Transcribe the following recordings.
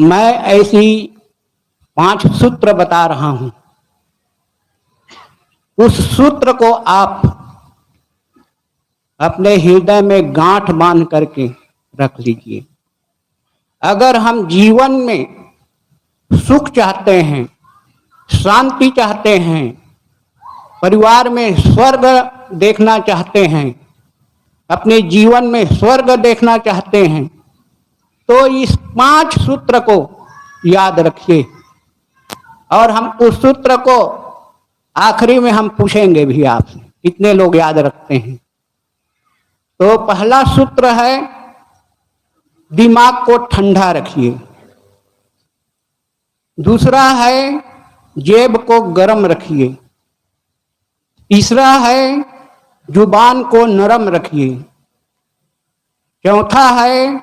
मैं ऐसी 5 सूत्र बता रहा हूं। उस सूत्र को आप अपने हृदय में गांठ बांध करके रख लीजिए। अगर हम जीवन में सुख चाहते हैं, शांति चाहते हैं, परिवार में स्वर्ग देखना चाहते हैं, अपने जीवन में स्वर्ग देखना चाहते हैं, तो इस 5 सूत्र को याद रखिए। और हम उस सूत्र को आखिरी में हम पूछेंगे भी आपसे कितने लोग याद रखते हैं। तो पहला सूत्र है, दिमाग को ठंडा रखिए। दूसरा है, जेब को गर्म रखिए। तीसरा है, जुबान को नरम रखिए। चौथा है,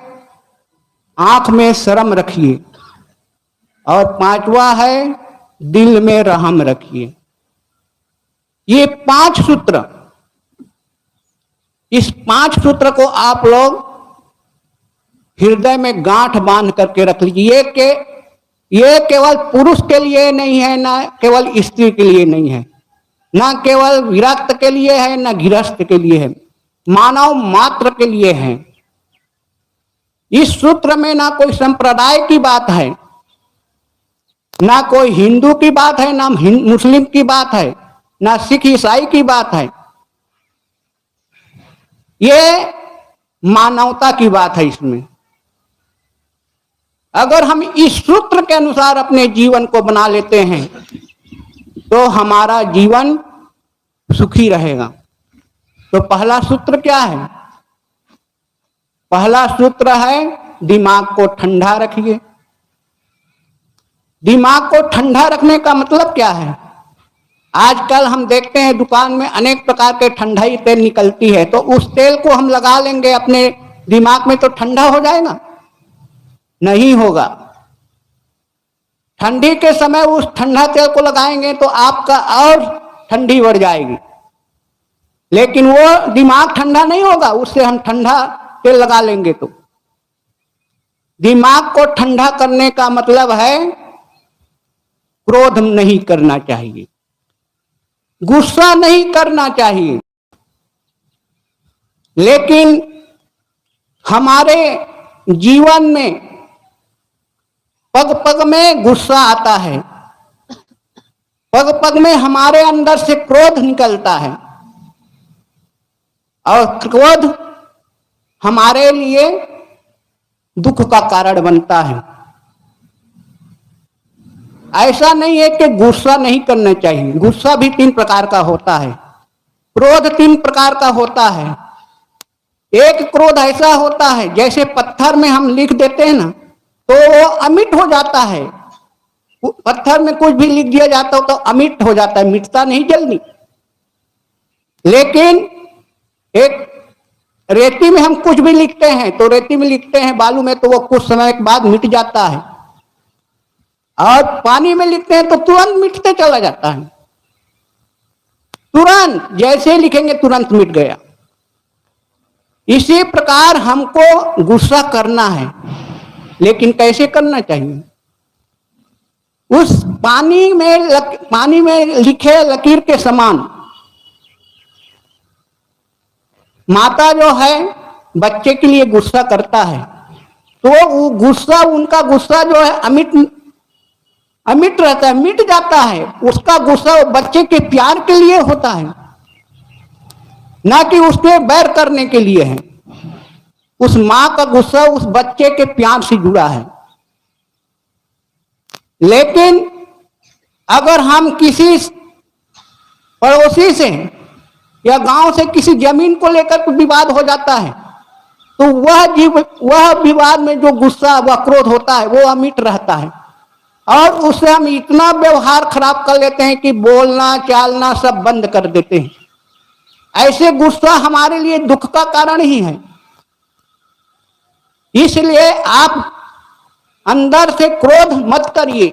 आंख में शर्म रखिए। और 5वां है, दिल में रहम रखिए। ये 5 सूत्र, इस 5 सूत्र को आप लोग हृदय में गांठ बांध करके रख लीजिए कि ये केवल पुरुष के लिए नहीं है, ना केवल स्त्री के लिए नहीं है, ना केवल विरक्त के लिए है, ना गृहस्थ के लिए है, मानव मात्र के लिए है। इस सूत्र में ना कोई संप्रदाय की बात है, ना कोई हिंदू की बात है, ना मुस्लिम की बात है, ना सिख ईसाई की बात है। ये मानवता की बात है। इसमें अगर हम इस सूत्र के अनुसार अपने जीवन को बना लेते हैं तो हमारा जीवन सुखी रहेगा। तो पहला सूत्र क्या है? पहला सूत्र है, दिमाग को ठंडा रखिए। दिमाग को ठंडा रखने का मतलब क्या है? आजकल हम देखते हैं दुकान में अनेक प्रकार के ठंडाई तेल निकलती है, तो उस तेल को हम लगा लेंगे अपने दिमाग में तो ठंडा हो जाएगा? नहीं होगा। ठंडी के समय उस ठंडा तेल को लगाएंगे तो आपका और ठंडी बढ़ जाएगी, लेकिन वो दिमाग ठंडा नहीं होगा। उससे हम ठंडा तेल लगा लेंगे तो दिमाग को ठंडा करने का मतलब है, क्रोध नहीं करना चाहिए, गुस्सा नहीं करना चाहिए। लेकिन हमारे जीवन में पग पग में गुस्सा आता है, पग पग में हमारे अंदर से क्रोध निकलता है, और क्रोध हमारे लिए दुख का कारण बनता है। ऐसा नहीं है कि गुस्सा नहीं करना चाहिए, गुस्सा भी 3 प्रकार का होता है, क्रोध 3 प्रकार का होता है। एक क्रोध ऐसा होता है जैसे पत्थर में हम लिख देते हैं ना तो वो अमिट हो जाता है। पत्थर में कुछ भी लिख दिया जाता हो तो अमिट हो जाता है, मिटता नहीं जल्दी। लेकिन एक रेती में हम कुछ भी लिखते हैं तो रेती में लिखते हैं, बालू में तो वो कुछ समय के बाद मिट जाता है, और पानी में लिखते हैं तो तुरंत मिटते चला जाता है। तुरंत जैसे लिखेंगे तुरंत मिट गया। इसी प्रकार हमको गुस्सा करना है, लेकिन कैसे करना चाहिए? उस पानी में लिखे लकीर के समान माता जो है बच्चे के लिए गुस्सा करता है, तो वो गुस्सा, उनका गुस्सा जो है अमिट रहता है, मिट जाता है। उसका गुस्सा बच्चे के प्यार के लिए होता है, ना कि उसके बैर करने के लिए है। उस मां का गुस्सा उस बच्चे के प्यार से जुड़ा है। लेकिन अगर हम किसी पड़ोसी से या गांव से किसी जमीन को लेकर विवाद हो जाता है तो वह विवाद में जो गुस्सा व क्रोध होता है वो अमिट रहता है, और उससे हम इतना व्यवहार खराब कर लेते हैं कि बोलना चालना सब बंद कर देते हैं। ऐसे गुस्सा हमारे लिए दुख का कारण ही है। इसलिए आप अंदर से क्रोध मत करिए,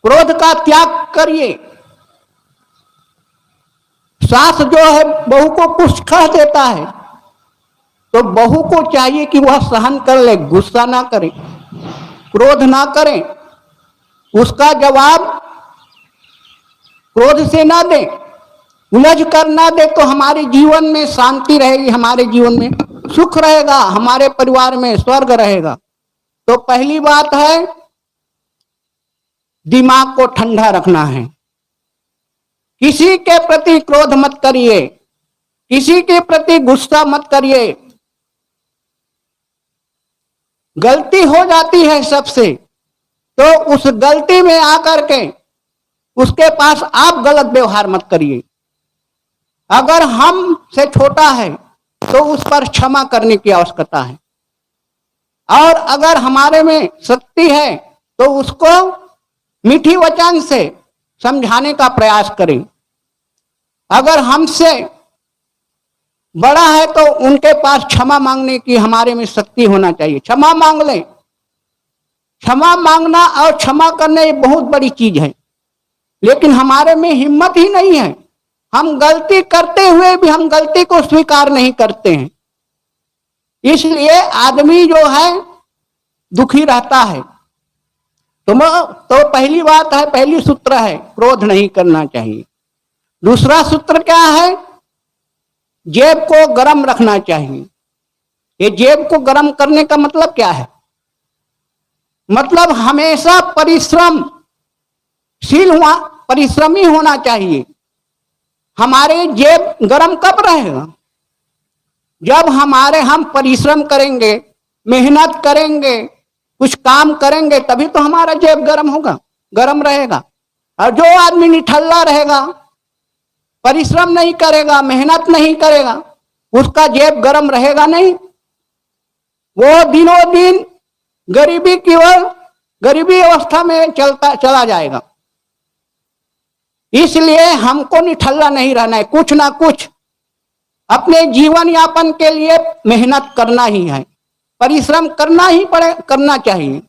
क्रोध का त्याग करिए। सास जो है बहू को कुछ कह देता है तो बहू को चाहिए कि वह सहन कर ले, गुस्सा ना करे। क्रोध ना करें, उसका जवाब क्रोध से ना दें, उलझ कर ना दे, तो हमारे जीवन में शांति रहेगी, हमारे जीवन में सुख रहेगा, हमारे परिवार में स्वर्ग रहेगा। तो पहली बात है दिमाग को ठंडा रखना है। किसी के प्रति क्रोध मत करिए, किसी के प्रति गुस्सा मत करिए। गलती हो जाती है सबसे, तो उस गलती में आकर के उसके पास आप गलत व्यवहार मत करिए। अगर हम से छोटा है तो उस पर क्षमा करने की आवश्यकता है, और अगर हमारे में शक्ति है तो उसको मीठी वचन से समझाने का प्रयास करें। अगर हमसे बड़ा है तो उनके पास क्षमा मांगने की हमारे में शक्ति होना चाहिए। क्षमा मांग लें। क्षमा मांगना और क्षमा करना ये बहुत बड़ी चीज है, लेकिन हमारे में हिम्मत ही नहीं है। हम गलती करते हुए भी हम गलती को स्वीकार नहीं करते हैं, इसलिए आदमी जो है दुखी रहता है। तो पहली बात है, पहली सूत्र है क्रोध नहीं करना चाहिए। दूसरा सूत्र क्या है? जेब को गर्म रखना चाहिए। ये जेब को गर्म करने का मतलब क्या है? मतलब हमेशा परिश्रमी होना चाहिए। हमारे जेब गर्म कब रहेगा? जब हम परिश्रम करेंगे, मेहनत करेंगे, कुछ काम करेंगे, तभी तो हमारा जेब गर्म होगा, गर्म रहेगा। और जो आदमी निठल्ला रहेगा, परिश्रम नहीं करेगा, मेहनत नहीं करेगा, उसका जेब गर्म रहेगा नहीं। वो दिनों दिन गरीबी अवस्था में चला जाएगा। इसलिए हमको निठल्ला नहीं रहना है, कुछ ना कुछ अपने जीवन यापन के लिए मेहनत करना ही है, परिश्रम करना चाहिए।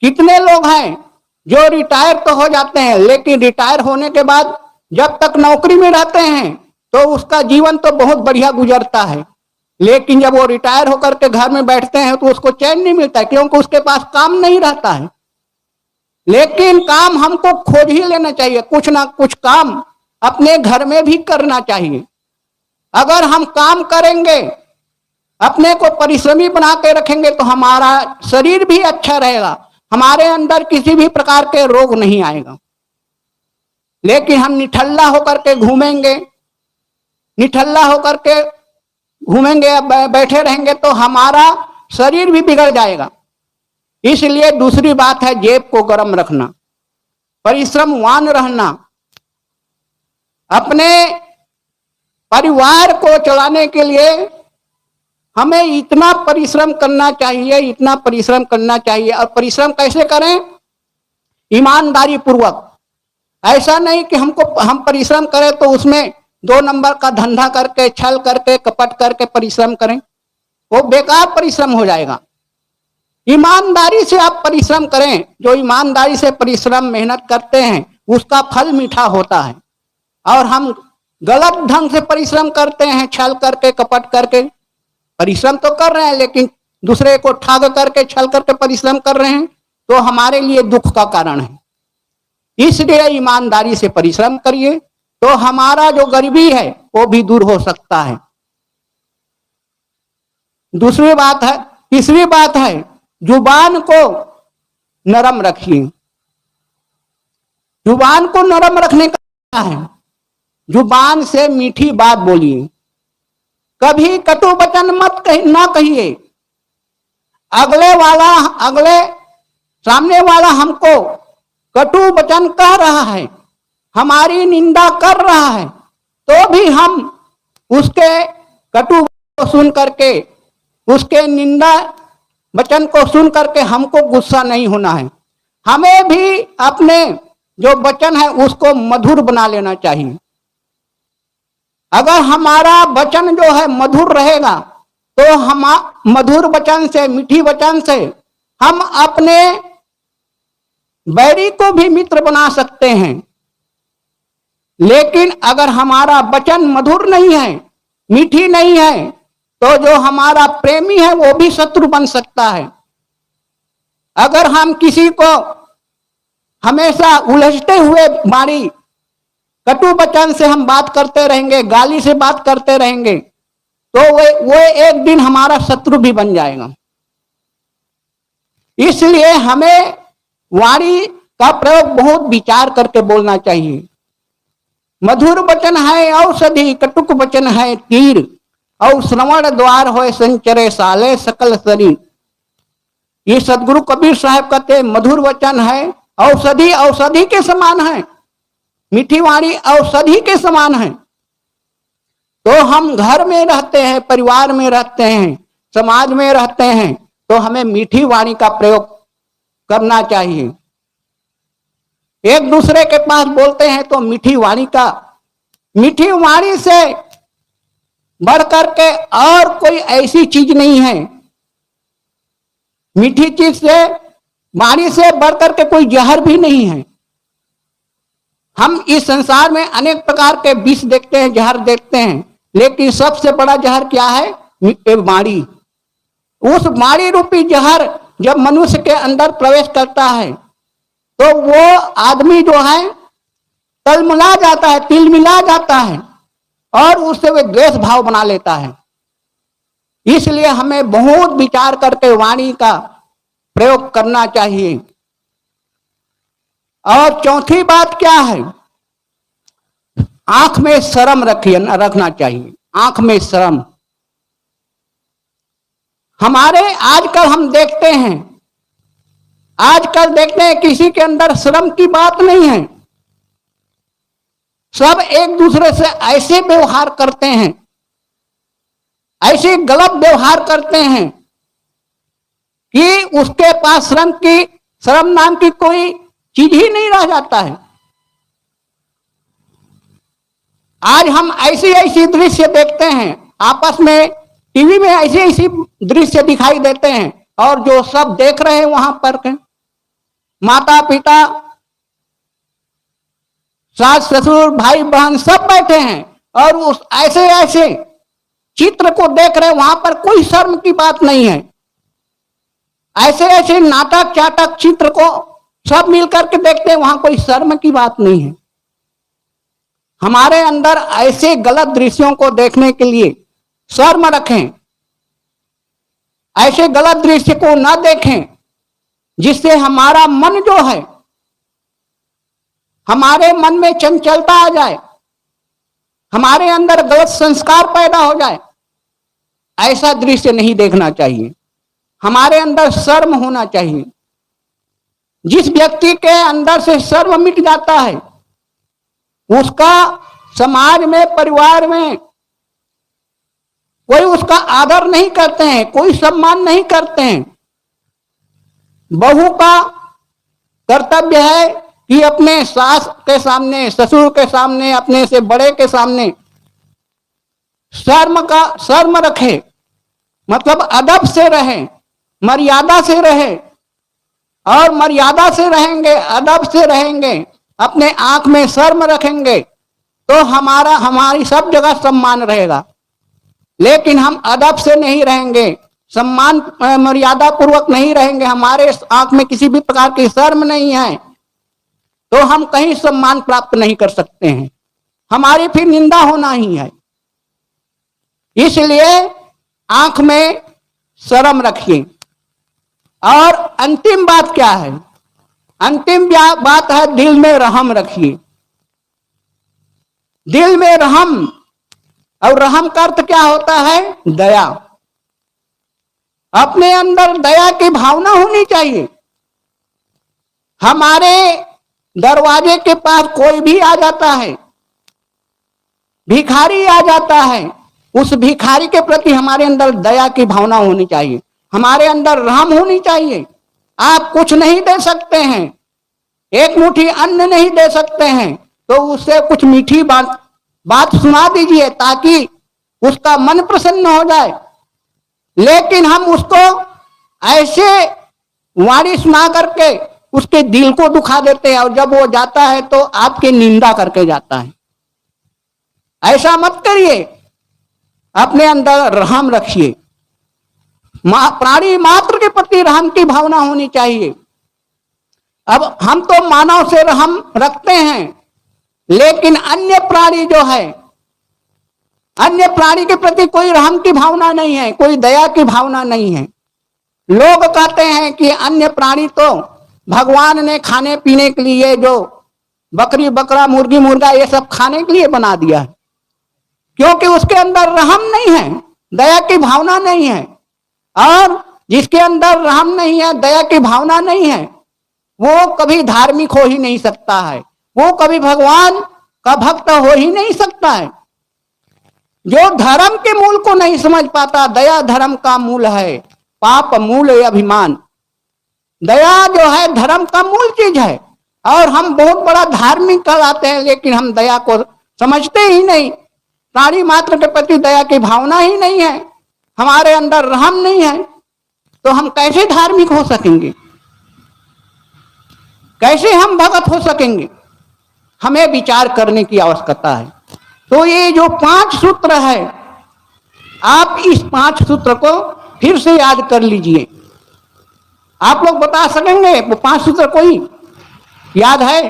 कितने लोग हैं जो रिटायर तो हो जाते हैं, लेकिन रिटायर होने के बाद जब तक नौकरी में रहते हैं तो उसका जीवन तो बहुत बढ़िया गुजरता है, लेकिन जब वो रिटायर होकर के घर में बैठते हैं तो उसको चैन नहीं मिलता है, क्योंकि उसके पास काम नहीं रहता है। लेकिन काम हमको खोज ही लेना चाहिए, कुछ ना कुछ काम अपने घर में भी करना चाहिए। अगर हम काम करेंगे, अपने को परिश्रमी बना के रखेंगे, तो हमारा शरीर भी अच्छा रहेगा, हमारे अंदर किसी भी प्रकार के रोग नहीं आएगा। लेकिन हम निठल्ला होकर के घूमेंगे, बैठे रहेंगे, तो हमारा शरीर भी बिगड़ जाएगा। इसलिए दूसरी बात है जेब को गर्म रखना, परिश्रमवान रहना। अपने परिवार को चलाने के लिए हमें इतना परिश्रम करना चाहिए। और परिश्रम कैसे करें? ईमानदारी पूर्वक। ऐसा नहीं कि हम परिश्रम करें तो उसमें 2 नंबर का धंधा करके, छल करके, कपट करके परिश्रम करें, वो बेकार परिश्रम हो जाएगा। ईमानदारी से आप परिश्रम करें। जो ईमानदारी से परिश्रम मेहनत करते हैं उसका फल मीठा होता है। और हम गलत ढंग से परिश्रम करते हैं, छल करके, कपट करके परिश्रम तो कर रहे हैं, लेकिन दूसरे को ठग करके, छल करके परिश्रम कर रहे हैं, तो हमारे लिए दुख का कारण है। इसलिए ईमानदारी से परिश्रम करिए, तो हमारा जो गरीबी है वो भी दूर हो सकता है। तीसरी बात है जुबान को नरम रखिए। जुबान को नरम रखने का है, जुबान से मीठी बात बोलिए, कभी कटु वचन ना कहिए। सामने वाला हमको कटु वचन कह रहा है, हमारी निंदा कर रहा है, तो भी हम उसके कटु को सुन करके, उसके निंदा वचन को सुन करके हमको गुस्सा नहीं होना है। हमें भी अपने जो वचन है उसको मधुर बना लेना चाहिए। अगर हमारा वचन जो है मधुर रहेगा, तो हम मधुर वचन से, मीठी वचन से हम अपने बैरी को भी मित्र बना सकते हैं। लेकिन अगर हमारा वचन मधुर नहीं है, मीठी नहीं है, तो जो हमारा प्रेमी है वो भी शत्रु बन सकता है। अगर हम किसी को हमेशा उलझते हुए वाणी कटु वचन से हम बात करते रहेंगे, गाली से बात करते रहेंगे, तो वो एक दिन हमारा शत्रु भी बन जाएगा। इसलिए हमें वाणी का प्रयोग बहुत विचार करके बोलना चाहिए। मधुर वचन है औषधि, कटुक वचन है तीर, और श्रवण द्वार हो संचरे साले सकल शरीर। ये सदगुरु कबीर साहब कहते हैं मधुर वचन है औषधि, औषधि के समान है, मीठी वाणी औषधि के समान है। तो हम घर में रहते हैं, परिवार में रहते हैं, समाज में रहते हैं, तो हमें मीठी वाणी का प्रयोग करना चाहिए। एक दूसरे के पास बोलते हैं तो मीठी वाणी से बढ़ करके और कोई ऐसी चीज नहीं है। मीठी चीज से, वाणी से बढ़ करके कोई जहर भी नहीं है। हम इस संसार में अनेक प्रकार के विष देखते हैं, जहर देखते हैं, लेकिन सबसे बड़ा जहर क्या है? वाणी। उस वाणी रूपी जहर जब मनुष्य के अंदर प्रवेश करता है तो वो आदमी जो है तिलमिला जाता है और उससे वे द्वेष भाव बना लेता है। इसलिए हमें बहुत विचार करके वाणी का प्रयोग करना चाहिए। और चौथी बात क्या है? आंख में शर्म रखना चाहिए। आंख में शर्म। आजकल हम देखते हैं किसी के अंदर शर्म की बात नहीं है। सब एक दूसरे से ऐसे व्यवहार करते हैं, ऐसे गलत व्यवहार करते हैं कि उसके पास शर्म नाम की कोई चीज ही नहीं रह जाता है। आज हम ऐसी दृश्य देखते हैं, आपस में टीवी में ऐसी दृश्य दिखाई देते हैं, और जो सब देख रहे हैं वहां पर के माता पिता, सास ससुर, भाई बहन सब बैठे हैं और उस ऐसे चित्र को देख रहे हैं। वहां पर कोई शर्म की बात नहीं है। ऐसे नाटक चाटक चित्र को सब मिलकर के देखते हैं, वहां कोई शर्म की बात नहीं है। हमारे अंदर ऐसे गलत दृश्यों को देखने के लिए शर्म रखें। ऐसे गलत दृश्य को ना देखें जिससे हमारा मन जो है, हमारे मन में चंचलता आ जाए, हमारे अंदर गलत संस्कार पैदा हो जाए। ऐसा दृश्य नहीं देखना चाहिए। हमारे अंदर शर्म होना चाहिए। जिस व्यक्ति के अंदर से शर्म मिट जाता है, उसका समाज में, परिवार में कोई उसका आदर नहीं करते हैं, कोई सम्मान नहीं करते हैं। बहू का कर्तव्य है कि अपने सास के सामने, ससुर के सामने, अपने से बड़े के सामने शर्म रखे, मतलब अदब से रहे, मर्यादा से रहे। और मर्यादा से रहेंगे, अदब से रहेंगे, अपने आंख में शर्म रखेंगे तो हमारी सब जगह सम्मान रहेगा। लेकिन हम अदब से नहीं रहेंगे, सम्मान मर्यादा पूर्वक नहीं रहेंगे, हमारे आंख में किसी भी प्रकार की शर्म नहीं है, तो हम कहीं सम्मान प्राप्त नहीं कर सकते हैं। हमारी फिर निंदा होना ही है। इसलिए आंख में शर्म रखिए। और अंतिम बात क्या है? अंतिम बात है दिल में रहम रखिए। दिल में रहम, और रहम का अर्थ क्या होता है? दया। अपने अंदर दया की भावना होनी चाहिए। हमारे दरवाजे के पास कोई भी आ जाता है, भिखारी आ जाता है, उस भिखारी के प्रति हमारे अंदर दया की भावना होनी चाहिए, हमारे अंदर रहम होनी चाहिए। आप कुछ नहीं दे सकते हैं, एक मुट्ठी अन्न नहीं दे सकते हैं, तो उससे कुछ मीठी बात सुना दीजिए ताकि उसका मन प्रसन्न हो जाए। लेकिन हम उसको ऐसे वाणी सुना करके उसके दिल को दुखा देते हैं, और जब वो जाता है तो आपकी निंदा करके जाता है। ऐसा मत करिए। अपने अंदर रहम रखिए। प्राणी मात्र के प्रति रहम की भावना होनी चाहिए। अब हम तो मानव से रहम रखते हैं, लेकिन अन्य प्राणी जो है, अन्य प्राणी के प्रति कोई रहम की भावना नहीं है, कोई दया की भावना नहीं है। लोग कहते हैं कि अन्य प्राणी तो भगवान ने खाने पीने के लिए जो बकरी बकरा मुर्गी मुर्गा ये सब खाने के लिए बना दिया है, क्योंकि उसके अंदर रहम नहीं है, दया की भावना नहीं है। और जिसके अंदर रहम नहीं है, दया की भावना नहीं है, वो कभी धार्मिक हो ही नहीं सकता है, वो कभी भगवान का भक्त हो ही नहीं सकता है। जो धर्म के मूल को नहीं समझ पाता, दया धर्म का मूल है, पाप मूल अभिमान। दया जो है धर्म का मूल चीज है, और हम बहुत बड़ा धार्मिक कहलाते हैं, लेकिन हम दया को समझते ही नहीं। प्राणी मात्र के प्रति दया की भावना ही नहीं है, हमारे अंदर रहम नहीं है, तो हम कैसे धार्मिक हो सकेंगे, कैसे हम भगत हो सकेंगे? हमें विचार करने की आवश्यकता है। तो ये जो 5 सूत्र है, आप इस 5 सूत्र को फिर से याद कर लीजिए। आप लोग बता सकेंगे वो 5 सूत्र कोई याद है?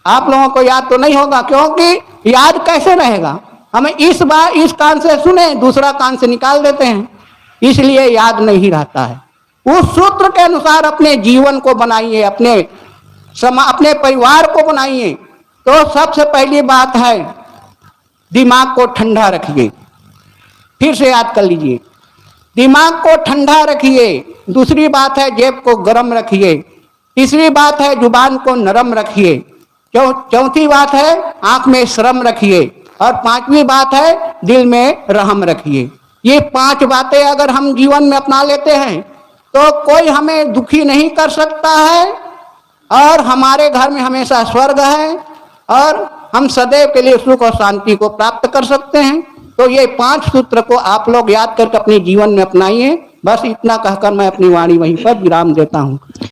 आप लोगों को याद तो नहीं होगा, क्योंकि याद कैसे रहेगा? हमें इस बार इस कान से सुने, दूसरा कान से निकाल देते हैं, इसलिए याद नहीं रहता है। उस सूत्र के अनुसार अपने जीवन को बनाइए, अपने परिवार को बनाइए। तो सबसे पहली बात है, दिमाग को ठंडा रखिए। फिर से याद कर लीजिए, दिमाग को ठंडा रखिए। दूसरी बात है, जेब को गर्म रखिए। तीसरी बात है, जुबान को नरम रखिए। चौथी बात है, आंख में शर्म रखिए। और 5वीं बात है, दिल में रहम रखिए। ये 5 बातें अगर हम जीवन में अपना लेते हैं तो कोई हमें दुखी नहीं कर सकता है, और हमारे घर में हमेशा स्वर्ग है, और हम सदैव के लिए सुख और शांति को प्राप्त कर सकते हैं। तो ये 5 सूत्र को आप लोग याद करके अपने जीवन में अपनाइए। बस इतना कहकर मैं अपनी वाणी वहीं पर विराम देता हूँ।